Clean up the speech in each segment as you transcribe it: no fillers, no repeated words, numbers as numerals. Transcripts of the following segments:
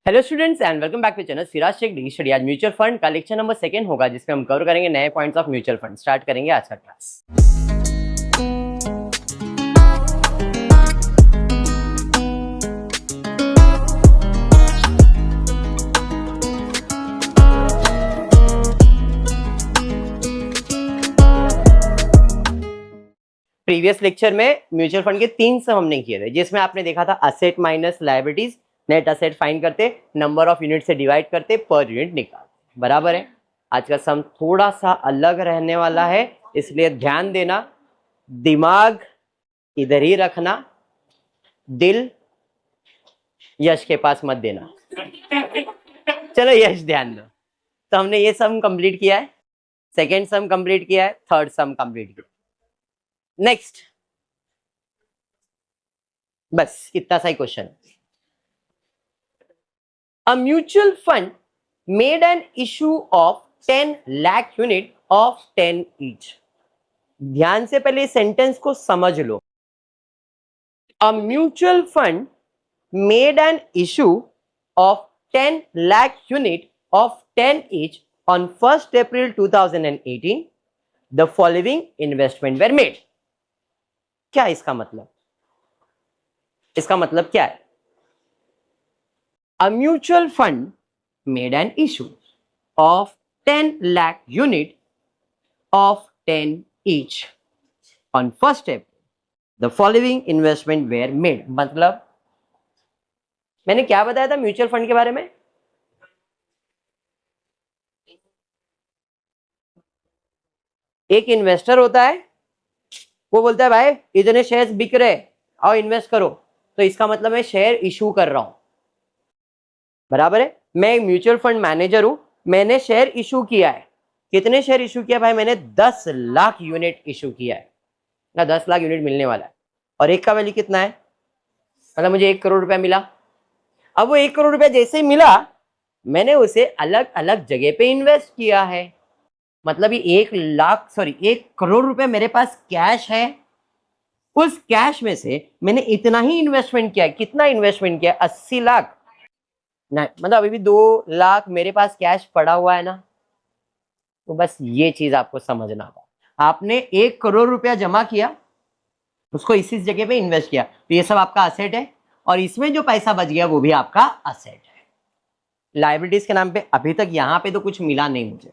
Hello students and welcome back to channel Siraj Shaikh degree study. आज mutual fund का lecture number 2 होगा, जिसमें हम कवर करेंगे नए points of mutual fund. Start करेंगे आज का क्लास। प्रीवियस लेक्चर में म्यूचुअल फंड के 3 सम हमने किए थे, जिसमें आपने देखा था asset minus liabilities, net asset find करते, नंबर ऑफ यूनिट से डिवाइड करते, पर यूनिट निकालते। बराबर है। आज का सम थोड़ा सा अलग रहने वाला है, इसलिए ध्यान देना, दिमाग इधर ही रखना, दिल यश के पास मत देना। चलो यश ध्यान दो। तो हमने ये सम कंप्लीट किया है, सेकेंड सम कंप्लीट किया है, थर्ड सम कंप्लीट किया। नेक्स्ट, बस इतना सा ही question. A mutual fund made an issue of 10 lakh unit of 10 each. ध्यान से पहले सेंटेंस को समझ लो। A mutual fund made an issue of 10 lakh unit of 10 each on 1st April 2018. The following investment were made. क्या इसका मतलब? इसका मतलब क्या है? A mutual fund made an issue of 10 lakh unit of 10 each on 1st April. The following investment were made. मतलब मैंने क्या बताया था म्यूचुअल फंड के बारे में? एक इन्वेस्टर होता है, वो बोलता है भाई इतने शेयर्स बिक रहे, आओ इन्वेस्ट करो। तो इसका मतलब मैं शेयर इशू कर रहा हूं। बराबर है। मैं एक म्यूचुअल फंड मैनेजर हूं, मैंने शेयर इशू किया है। कितने शेयर इशू किया भाई? मैंने 10 लाख यूनिट इशू किया है ना, 10 लाख यूनिट मिलने वाला है। और एक का वैल्यू कितना है? मतलब मुझे 1 करोड़ रुपया मिला। अब वो 1 करोड़ रुपया जैसे ही मिला, मैंने उसे अलग अलग जगह पे इन्वेस्ट किया है। मतलब ये 1 करोड़ रुपया मेरे पास कैश है। उस कैश में से मैंने इतना ही इन्वेस्टमेंट किया। कितना इन्वेस्टमेंट किया? 80 लाख। नहीं, मतलब अभी भी 2 लाख मेरे पास कैश पड़ा हुआ है ना। तो बस ये चीज आपको समझना था। आपने 1 करोड़ रुपया जमा किया, उसको इसी जगह पे इन्वेस्ट किया, तो ये सब आपका असेट है। और इसमें जो पैसा बच गया वो भी आपका असेट है। लायबिलिटीज के नाम पे अभी तक यहां पे तो कुछ मिला नहीं मुझे।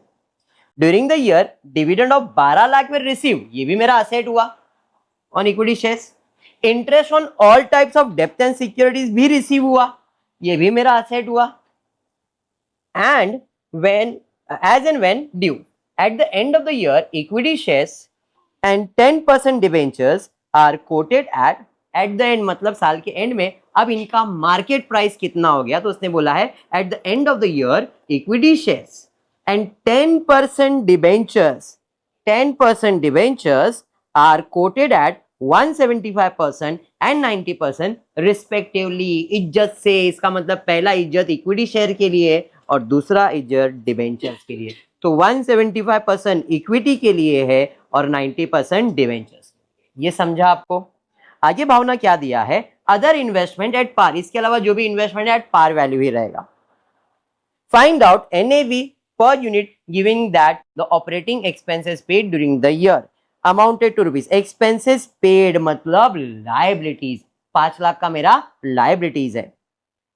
During the year dividend of 12 lakh में रिसीव, ये भी मेरा असेट हुआ on equity shares. Interest on all types of डेब्ट एंड सिक्योरिटीज भी रिसीव हुआ, ये भी मेरा असेट हुआ। And when as and when due at the end of the year, equity shares and 10% debentures are quoted at the end, मतलब साल के एंड में अब इनका मार्केट प्राइस कितना हो गया? तो उसने बोला है at the end of the year equity shares and 10% debentures are quoted at 175% and 90% respectively. इज्जत से, इसका मतलब पहला इज्जत इक्विटी शेयर के लिए और दूसरा इज्जत डिबेंचर्स के लिए। तो 175% इक्विटी के लिए है और 90% डिबेंचर्स। ये समझा आपको? आगे भावना क्या दिया है? अदर इन्वेस्टमेंट एट पार, इसके अलावा जो भी इन्वेस्टमेंट एट पार वैल्यू ही रहेगा। Find out NAV per unit giving that the operating expenses paid during the year amounted to rupees. Expenses paid मतलब लायबिलिटीज, 5 लाख का मेरा लायबिलिटीज है।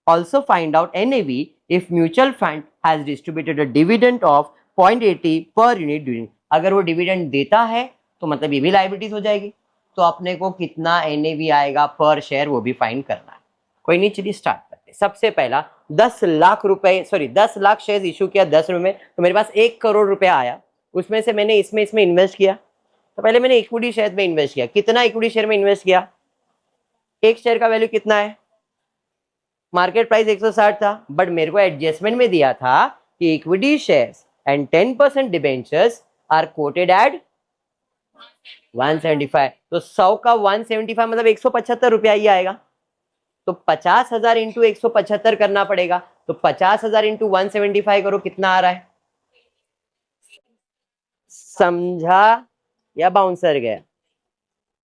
Also find out NAV if mutual fund has distributed a dividend of 0.80 per unit during, अगर वो dividend देता है तो मतलब ये भी लायबिलिटीज हो जाएगी। तो अपने को कितना NAV आएगा पर शेयर वो भी फाइंड करना है। कोई नहीं, चलिए स्टार्ट करते हैं। सबसे पहला 10 लाख शेयर इशू किया 10 रुपए में, तो मेरे पास 1 करोड़ रुपया आया। उसमें से मैंने इसमें इन्वेस्ट किया। तो पहले मैंने इक्विटी शेयर में इन्वेस्ट किया। कितना इक्विटी शेयर में इन्वेस्ट किया? एक शेयर का वैल्यू कितना है? मार्केट प्राइस 160 था, बट मेरे को एडजस्टमेंट में दिया था कि equity shares and 10% debentures are quoted at 175। तो 100 का 175 मतलब 175 रुपया ही आएगा। तो 50,000 इंटू 175 करना पड़ेगा। तो 50,000 इंटू 175 करो, कितना आ रहा है? समझा या बाउंसर गया?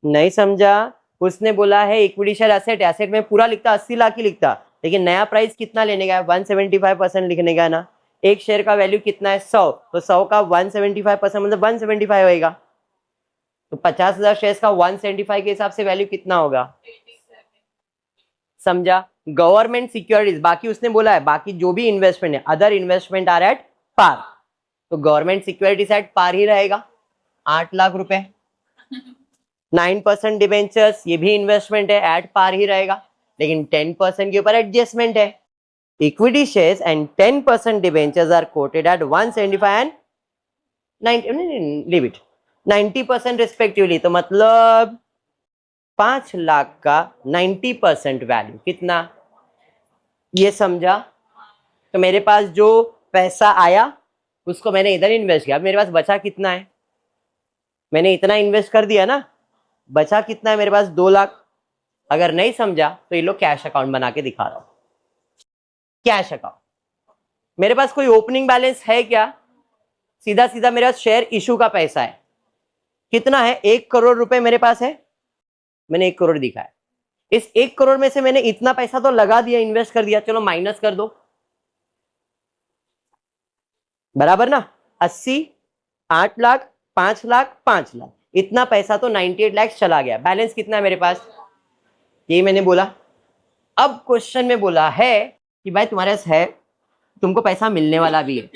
नहीं समझा। उसने बोला है इक्विटी शेयर एसेट, एसेट में पूरा लिखता 80 लाख ही लिखता, लेकिन नया प्राइस कितना लेने का है, 175% लिखने का है ना। एक शेयर का वैल्यू कितना है, 100, तो 100 का 175% मतलब 175 होएगा। तो 50,000 शेयर का 175 के हिसाब से वैल्यू कितना होगा, समझा। गवर्नमेंट सिक्योरिटीज, बाकी उसने बोला है बाकी जो भी इन्वेस्टमेंट है, other investment are at par, तो गवर्नमेंट सिक्योरिटीज एट पार ही रहेगा, 8 लाख रुपए। 9% डिबेंचर्स, ये भी इन्वेस्टमेंट है, एट पार ही रहेगा, लेकिन 10% के ऊपर एडजस्टमेंट है। Equity shares and 10% debentures are quoted at 175 and 90% respectively, तो मतलब 5 लाख का 90% वैल्यू कितना, ये समझा। तो मेरे पास जो पैसा आया उसको मैंने इधर इन्वेस्ट किया, मेरे पास बचा कितना है, मैंने इतना इन्वेस्ट कर दिया ना, बचा कितना है मेरे पास, 2 लाख। अगर नहीं समझा तो ये लो कैश अकाउंट बना के दिखा रहा हूं। कैश अकाउंट, मेरे पास कोई ओपनिंग बैलेंस है क्या, सीधा सीधा मेरा शेयर इशू का पैसा है, कितना है, 1 करोड़ रुपए मेरे पास है, मैंने 1 करोड़ दिखा है। इस 1 करोड़ में से मैंने इतना पैसा तो लगा दिया, इन्वेस्ट कर दिया, चलो माइनस कर दो, बराबर ना। 80, 8 लाख, 5 लाख, 5 लाख, इतना पैसा तो 98 लाख चला गया। बैलेंस कितना है मेरे पास, यही मैंने बोला। अब क्वेश्चन में बोला है कि भाई तुम्हारे पास है, तुमको पैसा मिलने वाला भी है,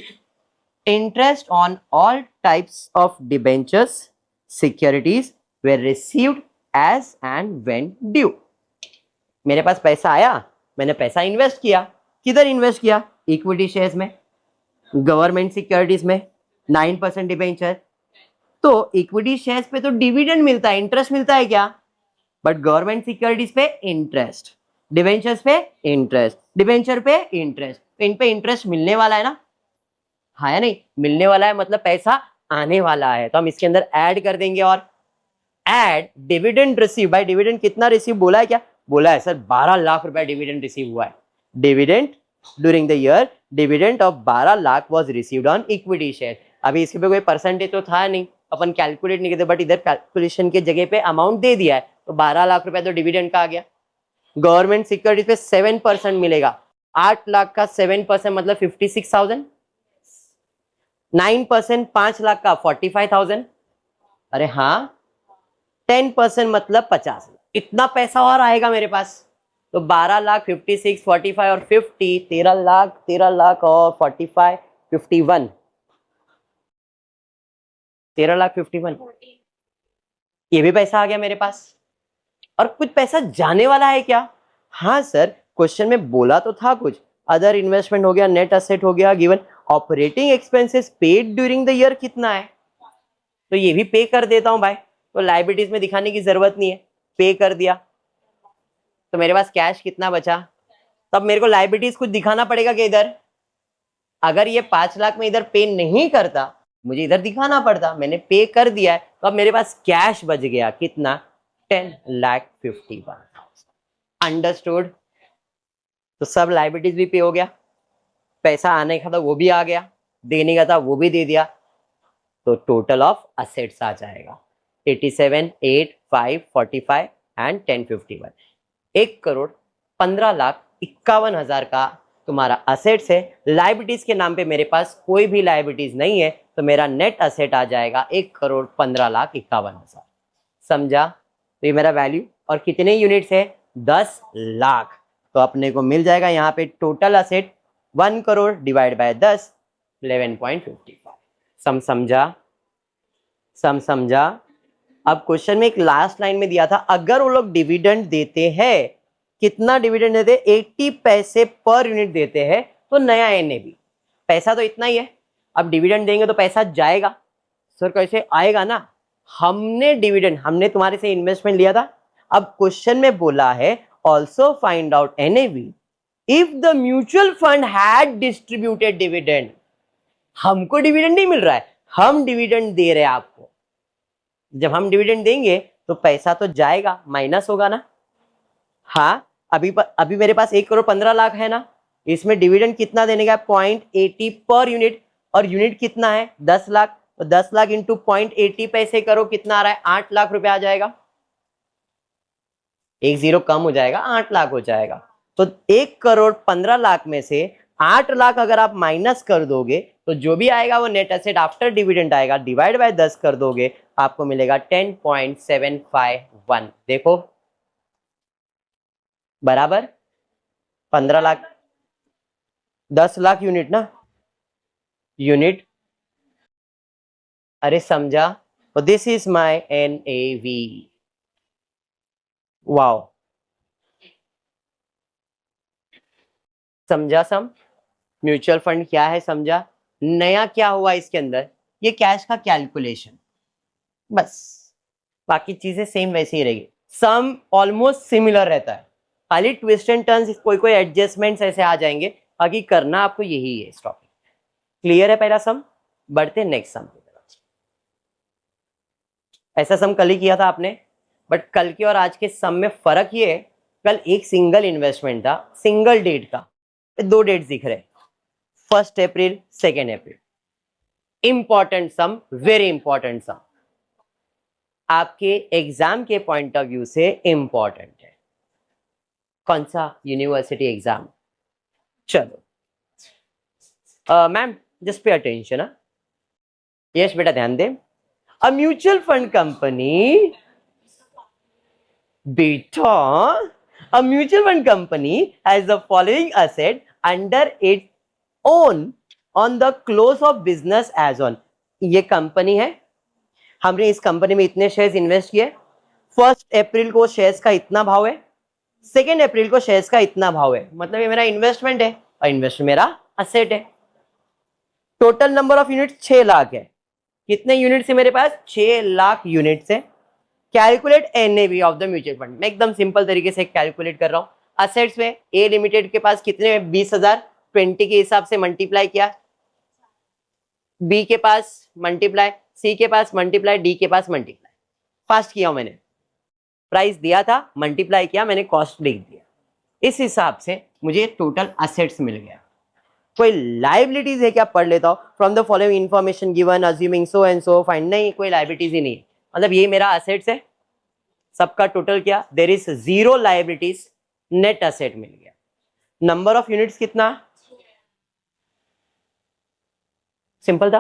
interest on all types of debentures securities were received as and when due. मेरे पास पैसा आया, मैंने पैसा इन्वेस्ट किया, किधर इन्वेस्ट किया, इक्विटी शेयर्स में, गवर्नमेंट सिक्योरिटीज में, 9% डिबेंचर। तो इक्विटी शेयर्स पे तो डिविडेंड मिलता है, इंटरेस्ट मिलता है क्या, बट गवर्नमेंट सिक्योरिटीज पे इंटरेस्ट, डिबेंचर्स पे इंटरेस्ट, डिबेंचर पे इंटरेस्ट, तो इन पे इंटरेस्ट मिलने वाला है ना, हाँ या नहीं, मिलने वाला है मतलब पैसा आने वाला है, तो हम इसके अंदर ऐड कर देंगे। और add dividend receive, by dividend कितना रिसीव बोला है क्या, बोला है सर 12 लाख रुपया डिविडेंड रिसीव हुआ है। Dividend during the year, dividend of 12 lakh was received on equity share. अभी इसके पे कोई परसेंटेज तो था नहीं, अपन कैलकुलेट नहीं करते, बट इधर कैलकुलेशन के जगह पे अमाउंट दे दिया है, तो 12 लाख रुपया तो डिविडेंड का आ गया। गवर्नमेंट सिक्योरिटीज पे 7% मिलेगा, 8 लाख का 7% मतलब 56,000, 9% 5 लाख का 45,000, अरे हाँ 10% मतलब 50, इतना पैसा और आएगा मेरे पास। तो 12 लाख, 56, 45 और 50, 13 लाख और 45, 51, 13 लाख 51, ये भी पैसा आ गया मेरे पास। और कुछ पैसा जाने वाला है क्या, हाँ सर क्वेश्चन में बोला तो था कुछ, अदर इन्वेस्टमेंट हो गया, नेट असेट हो गया, given operating expenses paid during the year कितना है, तो ये भी पे कर देता हूं भाई, तो लायबिलिटीज में दिखाने की जरूरत नहीं है, पे कर दिया। तो मेरे पास कैश कितना बचा, तब मेरे को लायबिलिटीज कुछ दिखाना पड़ेगा कि इधर, अगर ये 5 लाख में इधर पे नहीं करता, मुझे इधर दिखाना पड़ता, मैंने पे कर दिया है, तो अब मेरे पास कैश बच गया कितना, 10,51,000। अंडरस्टूड। तो सब लायबिलिटीज भी पे हो गया, पैसा आने का था वो भी आ गया, देने का था वो भी दे दिया, तो टोटल ऑफ असेट्स आ जाएगा 87, 8, 5, 45 एंड 1051। 1,15,51,000 का तुम्हारा असेट्स है। लायबिलिटीज के नाम पे मेरे पास कोई भी लायबिलिटीज नहीं है, तो मेरा नेट असेट आ जाएगा 1,15,51,000। समझा। तो ये मेरा वैल्यू, और कितने यूनिट्स है, 10 लाख। तो अपने को मिल जाएगा यहाँ पे total asset 1 crore divide by 10, 11.55। समझा। अब क्वेश्चन में एक लास्ट लाइन में दिया था, अगर वो लोग डिविडेंड देते हैं, कितना डिविडेंड देते हैं, 80 पैसे पर यूनिट देते हैं, तो नया एनएवी, पैसा तो इतना ही है, अब डिविडेंड देंगे तो पैसा जाएगा। सर कैसे आएगा ना, हमने डिविडेंड, हमने तुम्हारे से इन्वेस्टमेंट लिया था। अब क्वेश्चन में बोला है also find out NAV if the mutual fund had distributed dividend. हमको डिविडेंड नहीं मिल रहा है, हम डिविडेंड दे रहे हैं आपको, जब हम डिविडेंड देंगे तो पैसा तो जाएगा, माइनस होगा ना। हाँ अभी मेरे पास 1,15,00,000 है ना, इसमें डिविडेंड कितना देने का है, 0.80 पर यूनिट, और यूनिट कितना है 10 लाख, तो 10 लाख इंटू 0.80 पैसे करो, कितना आ रहा है, 8 लाख रुपया आ जाएगा, 1 0 कम हो जाएगा, 8 लाख हो जाएगा। तो 1,15,00,000 में से 8 लाख अगर आप माइनस कर दोगे तो जो भी आएगा वो नेट एसेट आफ्टर डिविडेंड आएगा, डिवाइड बाय 10 कर दोगे आपको मिलेगा 10.751। देखो बराबर 15 लाख, 10 लाख यूनिट ना, यूनिट। अरे समझा? तो this is my NAV. Wow, समझा? सम म्यूचुअल फंड क्या है समझा? नया क्या हुआ इसके अंदर, ये कैश का कैलकुलेशन, बस बाकी चीजें सेम वैसे ही रहेगी। सम ऑलमोस्ट सिमिलर रहता है, खाली ट्विस्ट एंड टर्न्स, कोई कोई एडजस्टमेंट्स ऐसे आ जाएंगे, बाकी करना आपको यही है इस टॉपिक। क्लियर है पहला सम? बढ़ते नेक्स्ट सम की तरफ। ऐसा सम कल ही किया था आपने, बट कल के और आज के सम में फर्क ये है, कल एक सिंगल इन्वेस्टमेंट था, सिंगल डेट का, 2 डेट्स दिख रहे, 1 April 2 April. Important sum, very important sum, आपके एग्जाम के पॉइंट ऑफ व्यू से इंपॉर्टेंट है। कौन सा? University exam. चलो ma'am just pay attention. Yes बेटा ध्यान दे। अ म्यूचुअल फंड कंपनी, बेटा a mutual fund company has the following asset under it own on the close of business as on. ये कंपनी है, हमने इस कंपनी में इतने शेयर्स इन्वेस्ट किए, 1 अप्रैल को शेयर्स का इतना भाव है, 2 अप्रैल को शेयर्स का इतना भाव है, मतलब ये मेरा इन्वेस्टमेंट है और इन्वेस्टमेंट मेरा असेट है। Total number of unit 6 lakh है। कितने यूनिट है मेरे पास? 6 लाख यूनिट है। Calculate NAV of the mutual fund. मैं एकदम सिंपल तरीके से कैलकुलेट कर रहा हूं। असेट्स में ए लिमिटेड के पास कितने? 20,000, 20 के हिसाब से मल्टीप्लाई किया, बी के पास मल्टीप्लाई, सी के पास मल्टीप्लाई, डी के पास मल्टीप्लाई। फास्ट किया मैंने, प्राइस दिया था, मल्टीप्लाई किया, मैंने कॉस्ट लिख दिया, इस हिसाब से मुझे टोटल असेट्स मिल गया। कोई लाइबिलिटीज है क्या? पढ़ लेता हूं। From the following information given assuming so and so find. नहीं, कोई लाइबिलिटीज ही नहीं, मतलब ये मेरा असेट्स है, सबका टोटल किया, there is 0 liabilities, net asset मिल गया। नंबर ऑफ यूनिट्स कितना? सिंपल था।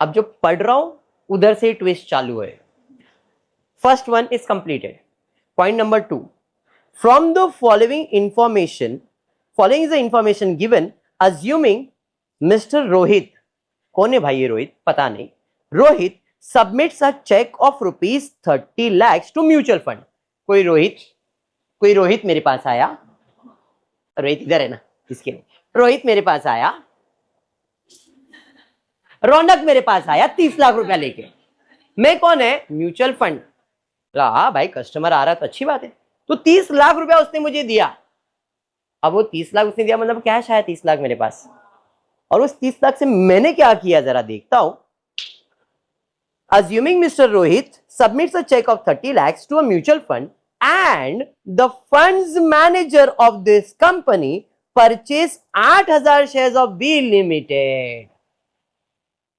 अब जो पढ़ रहा हूं उधर से ट्विस्ट चालू है। First one is completed. Point number 2, from the following information, following is the information given assuming mister Rohit, कौन है भाई ये रोहित? पता नहीं। Rohit submits a cheque of ₹30 lakhs to mutual fund. कोई रोहित मेरे पास आया, रोहित इधर है ना, इसके लिए रोहित मेरे पास आया, रौनक मेरे पास आया 30 लाख रुपया लेके। मैं कौन है? Mutual fund. हाँ भाई कस्टमर आ रहा है तो अच्छी बात है, तो 30 लाख रुपया उसने मुझे दिया। अब वो 30 लाख उसने दिया, मतलब कैश आया 30 लाख मेरे पास, और उस 30 लाख से मैंने क्या किया जरा देखता हूं। Assuming Mr. Rohit submits a check of 30 lakhs to a mutual fund and the funds manager of this company purchase 8,000 shares of B Limited।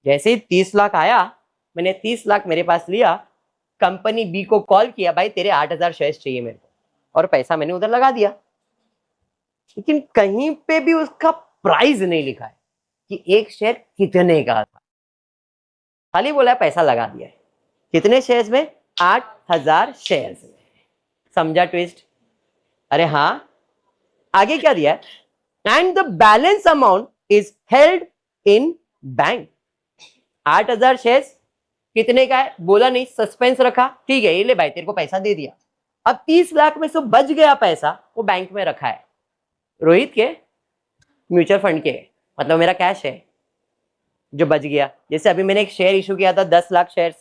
जैसे ही 30 लाख आया, मैंने 30 लाख मेरे पास लिया, कंपनी बी को कॉल किया, भाई तेरे 8,000 शेयर्स चाहिए मेरे को, और पैसा मैंने उधर लगा दिया। लेकिन कहीं पे भी उसका प्राइस नहीं लिखा है कि एक शेयर कितने का था, खाली बोला है पैसा लगा दिया है। कितने शेयर्स में? 8,000 शेयर्स में। समझा ट्विस्ट? अरे हाँ, आगे क्या दिया है? And the balance amount is held in bank. 8,000 shares कितने का है बोला नहीं, सस्पेंस रखा, ठीक है ये ले भाई तेरे को पैसा दे दिया। अब 30 लाख में से बच गया पैसा, वो बैंक में रखा है, रोहित के म्यूचुअल फंड के, मतलब मेरा कैश है जो बच गया। जैसे अभी मैंने एक शेयर इशू किया था 10 लाख शेयर्स,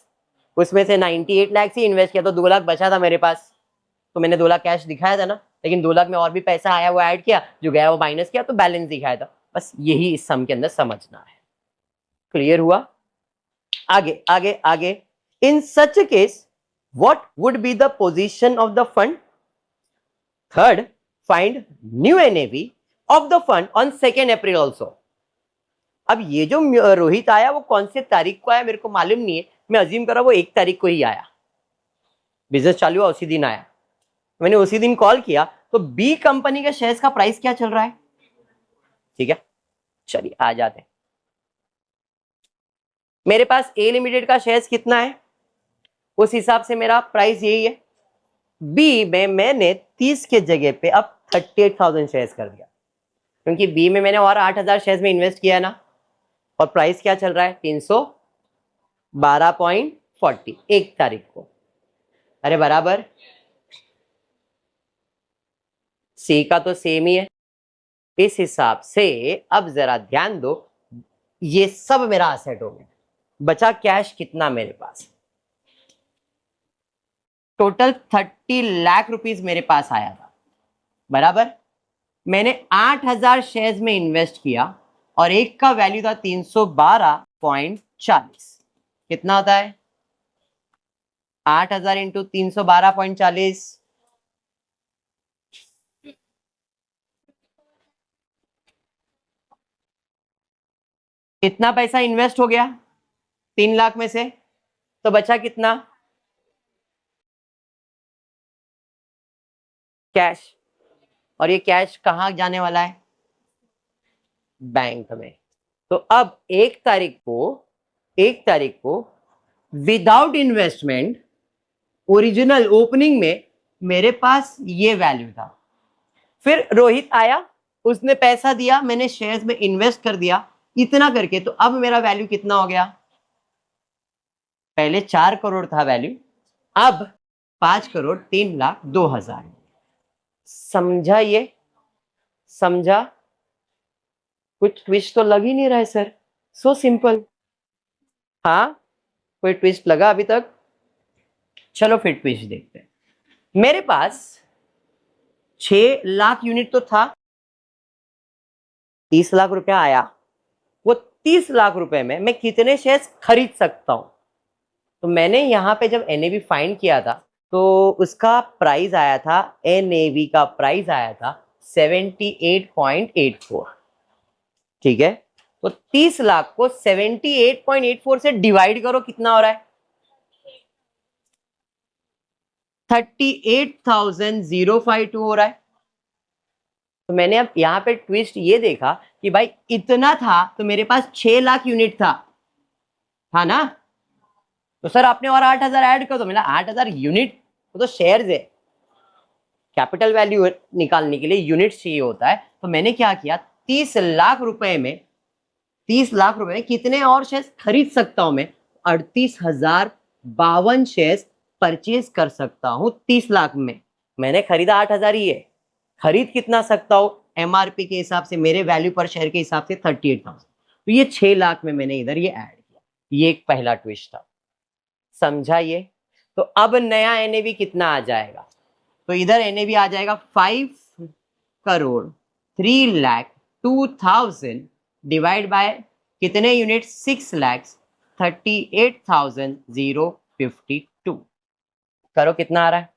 उसमें से 98 लाख ही इन्वेस्ट किया, तो 2 लाख बचा था मेरे पास, तो मैंने 2 लाख कैश दिखाया था ना, लेकिन 2 लाख में और भी पैसा आया वो ऐड किया, जो गया वो माइनस किया, तो बैलेंस दिखाया था। बस यही इस सम के अंदर समझना है। क्लियर हुआ? आगे आगे आगे। In such case what would be the position of the fund? Third, find new NAV of the fund on 2 April also. अब ये जो रोहित आया वो कौन से तारीख को आया मेरे को मालूम नहीं है, मैं अज्यूम कर रहा हूं वो 1 तारीख को ही आया, बिजनेस चालू हुआ उसी दिन आया, मैंने उसी दिन कॉल किया, तो बी कंपनी के शेयर्स का प्राइस क्या चल रहा है, ठीक है। चलिए आ जाते हैं। मेरे पास ए लिमिटेड का शेयर्स कितना है, उस हिसाब से मेरा प्राइस यही है। बी में मैंने 30 के जगह पे अब 38,000 शेयर्स कर दिया, क्योंकि बी में मैंने और 8,000 शेयर्स में इन्वेस्ट किया ना, और प्राइस क्या चल रहा है 312.40 1 तारीख को। अरे बराबर, सी का तो सेम ही है। इस हिसाब से अब जरा ध्यान दो, ये सब मेरा असेट हो गया। बचा कैश कितना मेरे पास, टोटल 30 लाख रुपीस मेरे पास आया था, बराबर। मैंने 8,000 शेयर्स में इन्वेस्ट किया और एक का वैल्यू था 312.40। कितना होता है 8,000 इंटू 312.40, कितना पैसा इन्वेस्ट हो गया 3 लाख में से, तो बचा कितना कैश। और ये कैश कहां जाने वाला है, बैंक में। तो अब 1 तारीख को विदाउट इन्वेस्टमेंट ओरिजिनल ओपनिंग में मेरे पास ये वैल्यू था। फिर रोहित आया, उसने पैसा दिया, मैंने शेयर्स में इन्वेस्ट कर दिया इतना करके, तो अब मेरा वैल्यू कितना हो गया, पहले 4 करोड़ था वैल्यू, अब 5,03,02,000। समझा ये, समझा, कुछ ट्विस्ट तो लग ही नहीं रहा है सर, सो सिंपल। हाँ, कोई ट्विस्ट लगा अभी तक, चलो फिर ट्विस्ट देखते हैं। मेरे पास 6 लाख यूनिट तो था, 30 लाख रुपया आया, वो 30 लाख रुपए में मैं कितने शेयर्स खरीद सकता हूं। तो मैंने यहां पे जब एनएवी फाइंड किया था, तो उसका प्राइस आया था, एनएवी का प्राइस आया था 78.84, ठीक है। तो 30 लाख को 78.84 से डिवाइड करो, कितना हो रहा है 38,052 हो रहा है। तो मैंने अब यहां पे ट्विस्ट ये देखा कि भाई इतना था तो मेरे पास 6 लाख यूनिट था ना, तो सर आपने और 8,000 ऐड कर दो। मैंने 8,000 यूनिट, वो तो शेयर्स है, कैपिटल वैल्यू निकालने के लिए यूनिट चाहिए होता है। तो मैंने क्या किया, 30 लाख रुपए में, 30 लाख रुपए में कितने और शेयर्स खरीद सकता हूं मैं, 38,052 शेयर्स परचेज कर सकता हूं 30 लाख में। मैंने खरीदा 8,000 ही है, खरीद कितना सकता हूं एमआरपी के हिसाब से, मेरे वैल्यू पर शेयर के हिसाब से 38,000। तो ये 6 लाख में मैंने इधर ये ऐड किया, ये एक पहला ट्विस्ट था, समझा ये। तो अब नया एनएवी कितना आ जाएगा, तो इधर एनएवी आ जाएगा 5,03,02,000 डिवाइड बाय कितने यूनिट, 6,38,052। करो कितना आ रहा है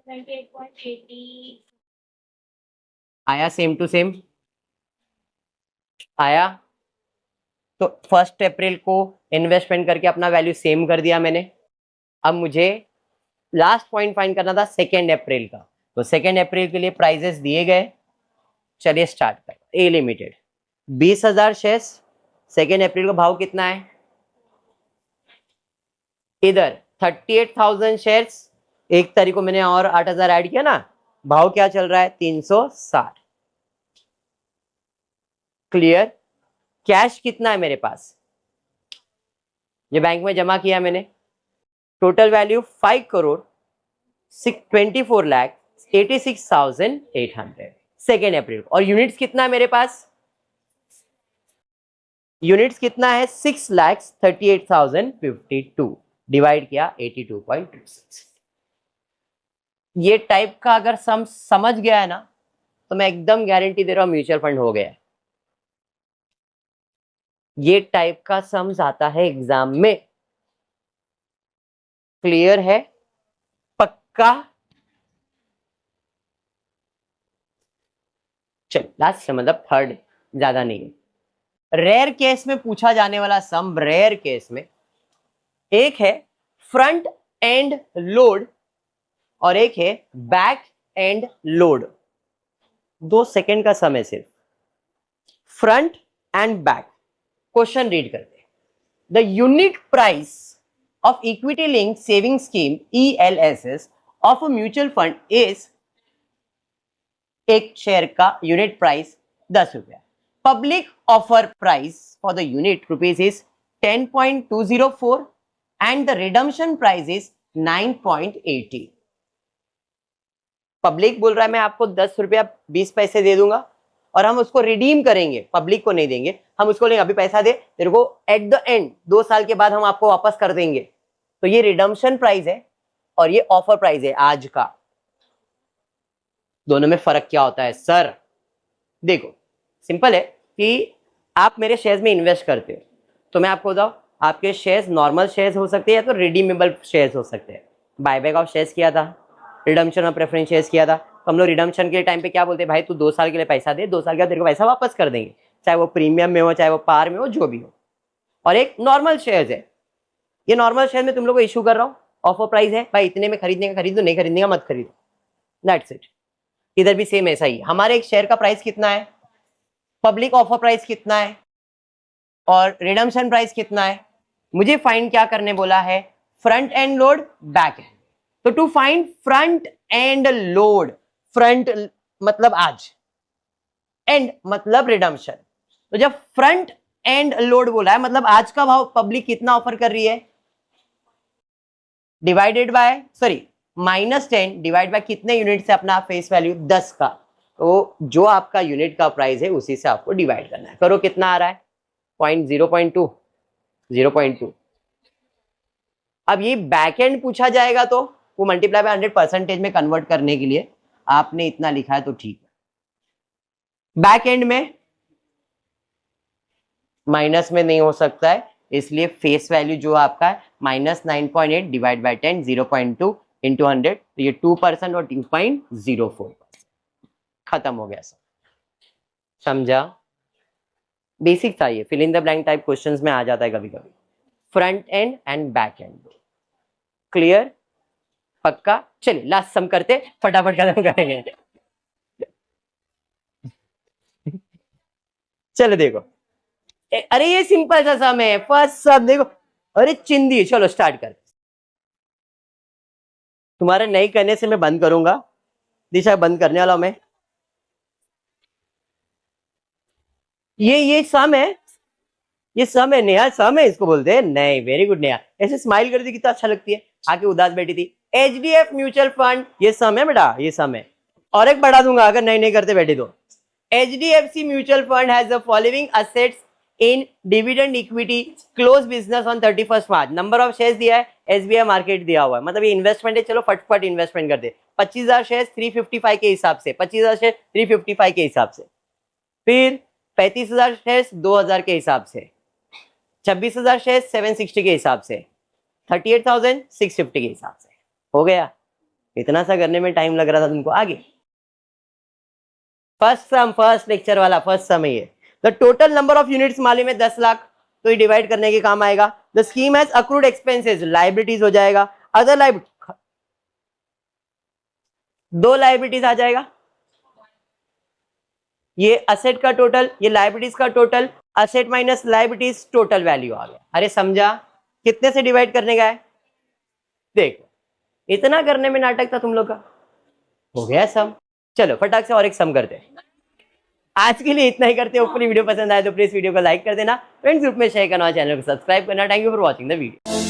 98.80 आया, सेम टू सेम आया। तो 1 अप्रैल को इन्वेस्टमेंट करके अपना वैल्यू सेम कर दिया मैंने। अब मुझे लास्ट पॉइंट फाइंड करना था 2 अप्रैल का, तो 2 अप्रैल के लिए प्राइजेस दिए गए। चलिए स्टार्ट कर। ए लिमिटेड 20,000 शेयर्स, 2 अप्रैल को भाव कितना है, इधर 38,000 शेयर्स, 1 तारीख को मैंने और 8,000 ऐड किया ना, भाव क्या चल रहा है 360। क्लियर। कैश कितना है मेरे पास, ये बैंक में जमा किया मैंने, टोटल वैल्यू 5,24,86,800 2 अप्रैल को। और यूनिट्स कितना है मेरे पास, यूनिट्स कितना है 6,38,052 डिवाइड किया 82.26। ये टाइप का अगर सम समझ गया है ना, तो मैं एकदम गारंटी दे रहा हूं म्यूचुअल फंड हो गया है। ये टाइप का सम्स आता है एग्जाम में, क्लियर है, पक्का। चल लास्ट मतलब थर्ड, ज्यादा नहीं है। रेयर केस में पूछा जाने वाला सम, रेयर केस में एक है फ्रंट एंड लोड और एक है बैक एंड लोड। 2 सेकेंड का समय सिर्फ। Front end back. Question read करते। The unit price of equity link saving scheme ELSS of a mutual fund is, एक शेयर का यूनिट प्राइस 10 रुपया। Public offer price for the unit rupees is 10.204 and the redemption price is 9.80। Public बोल रहा है मैं आपको 10 रुपया 20 पैसे दे दूंगा और हम उसको रिडीम करेंगे, पब्लिक को नहीं देंगे, हम उसको लेंगे, अभी पैसा दे तेरे को, एट द एंड 2 साल के बाद हम आपको वापस कर देंगे। तो ये रिडम्पशन प्राइस है और ये ऑफर प्राइस है आज का। दोनों में फर्क क्या होता है सर? देखो सिंपल है कि आप मेरे शेयर्स में इन्वेस्ट करते हो तो मैं आपको बताऊं, आपके शेयर्स नॉर्मल शेयर्स हो सकते हैं या तो रिडीमेबल शेयर्स हो सकते हैं। बायबैक ऑफ शेयर्स किया था, रिडम्पशन ऑफ प्रेफरेंस शेयर्स किया था, तो हम लोग रिडम्पशन के टाइम पे क्या बोलते हैं, भाई तू 2 साल के लिए पैसा दे, 2 साल के बाद तेरे को पैसा वापस कर देंगे, चाहे वो प्रीमियम में हो चाहे वो पार में हो, जो भी हो। और एक नॉर्मल शेयर्स है, ये नॉर्मल शेयर में तुम लोग को इशू कर रहा हूँ, ऑफर प्राइस है, भाई इतने में खरीदने का खरीदो, नहीं खरीदने का मत खरीदो, दैट्स इट। इधर भी सेम ऐसा ही। हमारे एक शेयर का प्राइस कितना है, पब्लिक ऑफर प्राइस कितना है और रिडम्पशन प्राइस कितना है, मुझे फाइंड क्या करने बोला है, front end load, back end. तो to find front end load, front मतलब आज, एंड मतलब रिडम्पशन। तो जब फ्रंट एंड लोड बोला है मतलब आज का भाव पब्लिक कितना ऑफर कर रही है, डिवाइडेड बाय -10 डिवाइड बाय कितने यूनिट से अपना फेस वैल्यू 10 का, तो जो आपका यूनिट का प्राइस है उसी से आपको डिवाइड करना है। करो कितना आ रहा है, 0.2। अब ये बैक एंड पूछा जाएगा तो वो मल्टीप्लाई बाय 100% में कन्वर्ट करने के लिए आपने इतना लिखा है तो ठीक है। बैक एंड में माइनस में नहीं हो सकता है, इसलिए फेस वैल्यू जो आपका है -9.8 डिवाइड बाय 10, 0.2 इंटू 100, तो ये 2% और 2.04 खत्म हो गया सब। समझा? बेसिक था ये, fill in the blank type questions में आ जाता है कभी कभी। Front end and back end, clear? पक्का? चलिए लास्ट सम करते, फटाफट खत्म करेंगे। चलो देखो, अरे ये सिंपल सा सम है, फर्स्ट सम देखो, अरे चिंदी। चलो स्टार्ट कर, तुम्हारे नहीं करने से मैं बंद करूंगा, दिशा बंद करने वाला हूं मैं। ये सम है, ये सम है नेहा, सम है इसको बोलते हैं। नहीं, वेरी गुड नेहा, ऐसे स्माइल कर दी कितना अच्छा लगती है, आके उदास बैठी थी। HDF म्यूचुअल फंड, ये सम है बेटा, ये सम है। और एक बढ़ा दूंगा अगर नहीं करते बैठे तो। HDFC mutual fund has the following assets in dividend equity close business on 31 March. Number of shares दिया है, SBI मार्केट दिया हुआ है, मतलब ये इन्वेस्टमेंट है। चलो फटफट इन्वेस्टमेंट करते। 25,000 शेयर 355 के हिसाब से, 25,000 शेयर 355 के हिसाब से, फिर 35,000 शेयर 2,000 के हिसाब से, 26,000 शेयर 760 के हिसाब से, 38,650 के हिसाब से। हो गया? इतना सा करने में टाइम लग रहा था तुमको। आगे फर्स्ट सम, फर्स्ट लेक्चर वाला फर्स्ट सम है ये। The total number of units मालूम है 10 लाख, तो ये डिवाइड करने के काम आएगा। The scheme has accrued expenses, liabilities हो जाएगा। अदर लाइबिलिटी, 2 लाइबिलिटीज आ जाएगा। ये असेट का टोटल, ये लाइबिलिटीज का total, asset minus liabilities, total value आ गया। अरे समझा? कितने से डिवाइड करने का है? देखो इतना करने में नाटक था तुम लोग का। हो गया सम। चलो फटाक से और एक सम करते हैं। आज के लिए इतना ही करते हैं। ऊपर वीडियो पसंद आए तो प्लीज वीडियो को लाइक कर देना, फ्रेंड्स ग्रुप में शेयर करना, चैनल को सब्सक्राइब करना। Thank you for watching the video.